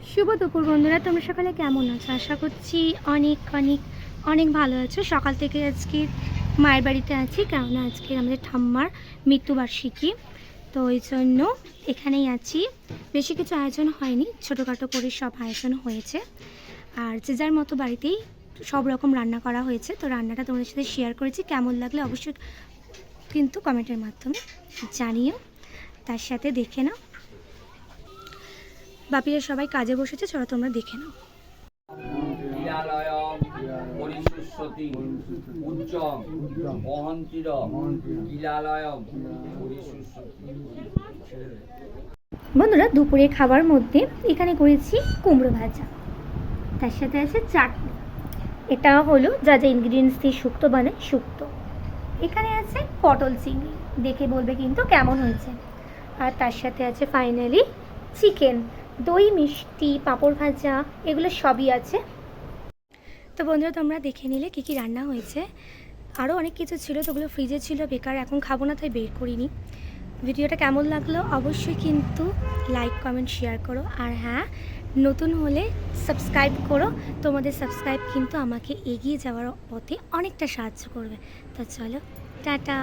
শুভ দুপুর বন্ধুরা, তোমরা সকালে কেমন আছো? আশা করছি অনেক অনেক অনেক ভালো আছো। সকাল থেকে আজকে মায়ের বাড়িতে আছি, কেননা আজকে আমাদের ঠাম্মার মৃত্যুবার্ষিকী, তো ওই জন্য এখানেই আছি। বেশি কিছু আয়োজন হয়নি, ছোটোখাটো করে সব আয়োজন হয়েছে। আর যে যার মতো বাড়িতেই সব রকম রান্না করা হয়েছে, তো রান্নাটা তোমাদের সাথে শেয়ার করেছি। কেমন লাগলে অবশ্যই কিন্তু কমেন্টের মাধ্যমে জানিও। তার সাথে দেখে নাও, বাপিরা সবাই কাজে বসেছে, চলো তোমরা দেখে নাও। বন্ধুরা, দুপুরে খাবার মধ্যে এখানে করেছি কুমড়ো ভাজা, তার সাথে আছে চাটনি। এটা হলো যা যা ইনগ্রিডিয়েন্টস দিয়ে শুক্তো বানায় শুক্তো। এখানে আছে পটল চিংড়ি, দেখে বলবে কিন্তু কেমন হয়েছে। আর তার সাথে আছে ফাইনালি চিকেন, দই, মিষ্টি, পাঁপড় ভাজা, এগুলো সবই আছে। তো বন্ধুরা, তোমরা দেখে নিলে কী কী রান্না হয়েছে। আরও অনেক কিছু ছিল, তো ওগুলো ফ্রিজে ছিল, বেকার এখন খাবো না, তাই বের করিনি। ভিডিওটা কেমন লাগলো অবশ্যই কিন্তু লাইক কমেন্ট শেয়ার করো। আর হ্যাঁ, নতুন হলে সাবস্ক্রাইব করো। তোমাদের সাবস্ক্রাইব কিন্তু আমাকে এগিয়ে যাওয়ার পথে অনেকটা সাহায্য করবে। তো চলো, টাটা।